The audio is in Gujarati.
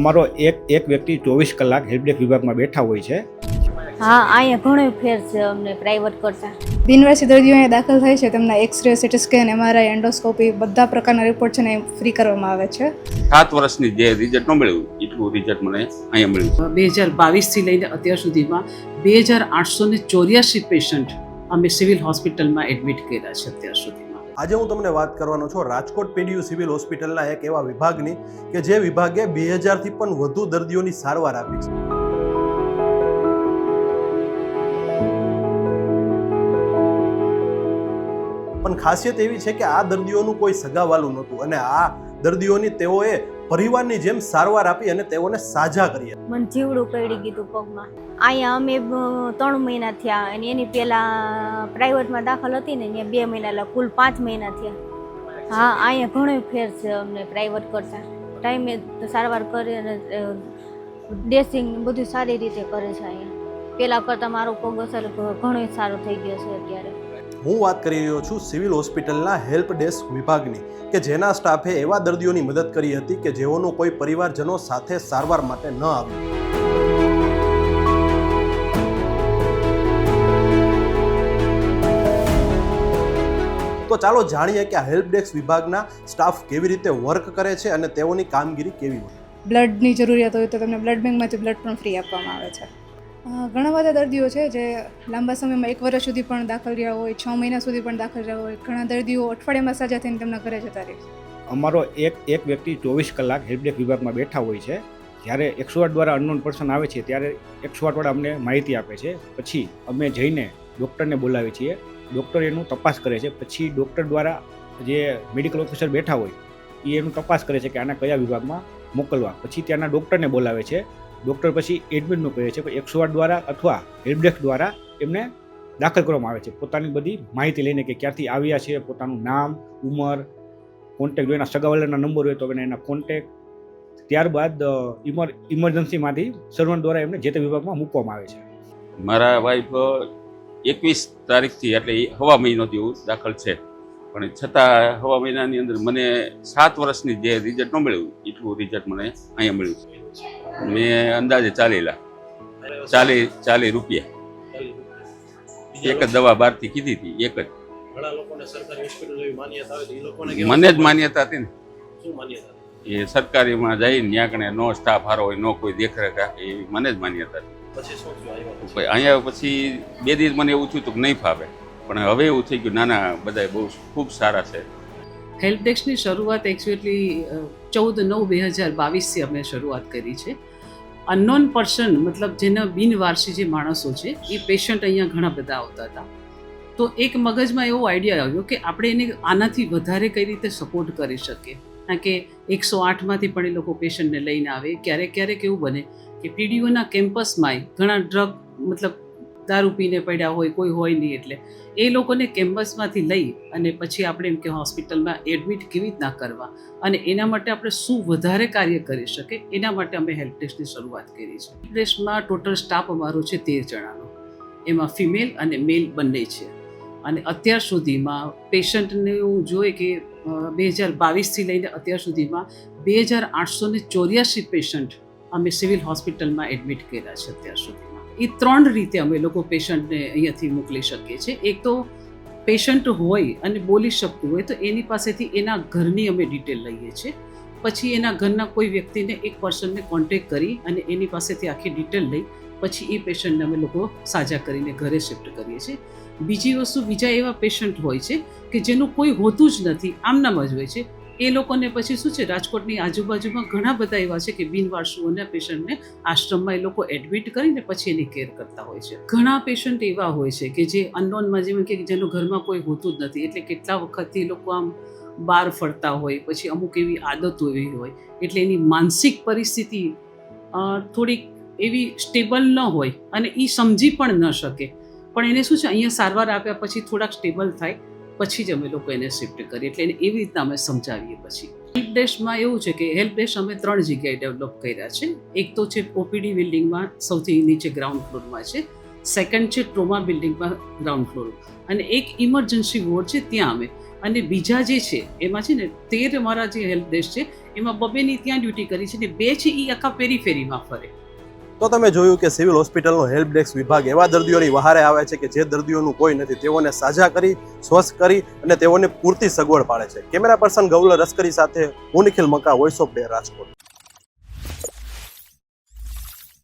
અમારો એક વ્યક્તિ 24 કલાક હેલ્પડેસ્ક વિભાગમાં બેઠા હોય છે. હા, અહીંયા ઘણો ફેર છે અમને પ્રાઇવેટ કરતાં. બિનવારસી દર્દીઓ અહીંયા દાખલ થાય છે તેમના x-ray, CT scan, MRI, endoscopy બધા પ્રકારના રિપોર્ટ છે ને ફ્રી કરવામાં આવે છે. 7 વર્ષની જે રિઝલ્ટ ન મળ્યું એટલું રિઝલ્ટ મને અહીંયા મળ્યું. 2022થી લઈને અત્યાર સુધીમાં 2884 પેશન્ટ અમે સિવિલ હોસ્પિટલમાં એડમિટ કર્યા છે અત્યાર સુધીમાં. આજે હું તમને વાત કરવાનો છું રાજકોટ પીડીયુ સિવિલ હોસ્પિટલના એક એવા વિભાગની કે જે વિભાગે 2000થી પણ વધુ દર્દીઓની સારવાર આપી છે. પણ ખાસિયત એવી છે કે આ દર્દીઓનું કોઈ સગાવાલું નહોતું અને આ દર્દીઓની તેઓએ પરિવારની જેમ સારવાર આપી અને તેઓને સાજા કર્યા. મને જીવડું પડી ગયું પગમાં. અહીંયા અમે 3 મહિના થયા અને એની પહેલાં પ્રાઇવેટમાં દાખલ હતી ને ત્યાં 2 મહિના એટલે કુલ 5 મહિના થયા. હા, અહીંયા ઘણો ફેર છે અમને પ્રાઇવેટ કરતાં. ટાઈમે સારવાર કરે અને ડ્રેસિંગ બધું સારી રીતે કરે છે અહીંયા. પહેલાં કરતાં મારો પગ અસર ઘણો સારો થઈ ગયો છે અત્યારે. હું વાત કરી રહ્યો છું સિવિલ હોસ્પિટલના હેલ્પ ડેસ્ક વિભાગની કે જેના સ્ટાફે એવા દર્દીઓની મદદ કરી હતી કે જેઓનો કોઈ પરિવારજનો સાથે સારવાર માટે ન આવ્યું. તો ચાલો જાણીએ કે આ હેલ્પ ડેસ્ક વિભાગના સ્ટાફ કેવી રીતે વર્ક કરે છે અને તેઓની કામગીરી કેવી હોય. બ્લડની જરૂરિયાત હોય તો તમને બ્લડ બેંકમાંથી બ્લડ પણ ફ્રી આપવામાં આવે છે. ઘણા બધા દર્દીઓ છે જે લાંબા સમયમાં 1 વર્ષ સુધી પણ દાખલ રહ્યા હોય, 6 મહિના સુધી પણ દાખલ રહ્યા હોય. ઘણા દર્દીઓ અઠવાડિયામાં સાજા થઈને તેમના ઘરે જતા રહે છે. અમારો એક વ્યક્તિ 24 કલાક હેલ્પડેસ્ક વિભાગમાં બેઠા હોય છે. જ્યારે 108 દ્વારા અનનોન પર્સન આવે છે ત્યારે 108 વાળા અમને માહિતી આપે છે. પછી અમે જઈને ડૉક્ટરને બોલાવીએ છીએ. ડૉક્ટર એનું તપાસ કરે છે. પછી ડૉક્ટર દ્વારા જે મેડિકલ ઓફિસર બેઠા હોય એ એનું તપાસ કરે છે કે આના કયા વિભાગમાં મોકલવા. પછી ત્યાંના ડૉક્ટરને બોલાવે છે. ડૉક્ટર પછી એડમિટનું કહે છે. 108 દ્વારા અથવા હેલ્પડેસ્ક દ્વારા એમને દાખલ કરવામાં આવે છે. પોતાની બધી માહિતી લઈને કે ક્યાંથી આવ્યા છે, પોતાનું નામ, ઉંમર, કોન્ટેક્ટ, જો એના સગાવાલાના નંબર હોય તો એના કોન્ટેક્ટ. ત્યારબાદ ઇમરજન્સીમાંથી સર્વન્ટ દ્વારા એમને જે તે વિભાગમાં મૂકવામાં આવે છે. મારા વાઈફ 21 તારીખથી એટલે હવા મહિનોથી એવું દાખલ છે, પણ છતાં હવા મહિનાની અંદર મને 7 વર્ષની જે રિઝલ્ટ ન મળ્યું એટલું રિઝલ્ટ મને અહીંયા મળ્યું છે. મેં અંદાજે 40 રૂપિયા એક જ દવા બહારથી કીધી હતી. એક જ મને જ માન્યતા હતી ને. એ સરકારીમાં જઈને ત્યાં કણે નો સ્ટાફ સારો હોય, નો કોઈ દેખરેખ રાખે, એવી મને જ માન્યતા હતી. અહીંયા પછી 2 દિવસ મને એવું થયું કે નહીં ફાવે, પણ હવે એવું થઈ ગયું નાના બધા બહુ ખૂબ સારા છે. હેલ્પ ડેસ્કની શરૂઆત એકચ્યુઅલી 14/9/2022થી અમે શરૂઆત કરી છે. અનનોન પર્સન મતલબ જેના બિનવારસી જે માણસો છે એ પેશન્ટ અહીંયા ઘણા બધા આવતા હતા. તો એક મગજમાં એવો આઈડિયા આવ્યો કે આપણે એને આનાથી વધારે કઈ રીતે સપોર્ટ કરી શકીએ. કારણ કે 108માંથી પણ એ લોકો પેશન્ટને લઈને આવે. ક્યારેક એવું બને કે પીડીયુના કેમ્પસમાં ઘણા ડ્રગ મતલબ દારૂ પીને પડ્યા હોય, કોઈ હોય નહીં, એટલે એ લોકોને કેમ્પસમાંથી લઈ અને પછી આપણે એમ કે હોસ્પિટલમાં એડમિટ કેવી રીતના કરવા અને એના માટે આપણે શું વધારે કાર્ય કરી શકીએ એના માટે અમે હેલ્પ ડેસ્કની શરૂઆત કરી છે. હેલ્પ ડેસ્કમાં ટોટલ સ્ટાફ અમારો છે 13 જણાનો. એમાં ફિમેલ અને મેલ બંને છે. અને અત્યાર સુધીમાં પેશન્ટને હું જોઈએ કે 2022થી લઈને અત્યાર સુધીમાં 2884 પેશન્ટ અમે સિવિલ હોસ્પિટલમાં એડમિટ કર્યા છે અત્યાર સુધીમાં. એ 3 રીતે અમે લોકો પેશન્ટને અહીંયાથી મોકલી શકીએ છીએ. એક તો પેશન્ટ હોય અને બોલી શકતું હોય તો એની પાસેથી એના ઘરની અમે ડિટેલ લઈએ છીએ. પછી એના ઘરના કોઈ વ્યક્તિને એક પર્સનને કોન્ટેક્ટ કરી અને એની પાસેથી આખી ડિટેલ લઈ પછી એ પેશન્ટને અમે લોકો સાજા કરીને ઘરે શિફ્ટ કરીએ છીએ. બીજી વસ્તુ, બીજા એવા પેશન્ટ હોય છે કે જેનું કોઈ હોતું જ નથી, આમનામ જ હોય છે. એ લોકોને પછી શું છે, રાજકોટની આજુબાજુમાં ઘણા બધા એવા છે કે બિનવારસુઓના પેશન્ટને આશ્રમમાં એ લોકો એડમિટ કરીને પછી એની કેર કરતા હોય છે. ઘણા પેશન્ટ એવા હોય છે કે જે અનનોનમાં જેમ કે જેનું ઘરમાં કોઈ હોતું જ નથી, એટલે કેટલા વખતથી એ લોકો આમ બહાર ફરતા હોય, પછી અમુક એવી આદતો એવી હોય એટલે એની માનસિક પરિસ્થિતિ થોડીક એવી સ્ટેબલ ન હોય અને એ સમજી પણ ન શકે. પણ એને શું છે, અહીંયા સારવાર આપ્યા પછી થોડાક સ્ટેબલ થાય પછી જ અમે લોકો એને શિફ્ટ કરીએ. એટલે એને એવી રીતના અમે સમજાવીએ. પછી હેલ્પ ડેસ્કમાં એવું છે કે હેલ્પ ડેસ્ક અમે 3 જગ્યાએ ડેવલપ કર્યા છે. એક તો છે ઓપીડી બિલ્ડિંગમાં સૌથી નીચે ગ્રાઉન્ડ ફ્લોરમાં છે. સેકન્ડ છે ટ્રોમા બિલ્ડિંગમાં ગ્રાઉન્ડ ફ્લોર, અને એક ઇમરજન્સી વોર્ડ છે ત્યાં અમે અને બીજા જે છે એમાં છે ને 13 અમારા જે હેલ્પ ડેસ્ક છે એમાં 2ની ત્યાં ડ્યુટી કરી છે ને 2 છે એ આખા પેરીફેરીમાં ફરે. તો તમે જોયું કે સિવિલ હોસ્પિટલનો હેલ્પ ડેસ્ક વિભાગ એવા દર્દીઓની વહારે આવે છે કે જે દર્દીઓનું કોઈ નથી, તેઓને સાજા કરી, સ્વસ્થ કરી અને તેઓને પૂરતી સગવડ પાડે છે. કેમેરા પર્સન ગૌલ લશ્કરી સાથે હું Nikhil Maka, voice of day, Rajkot.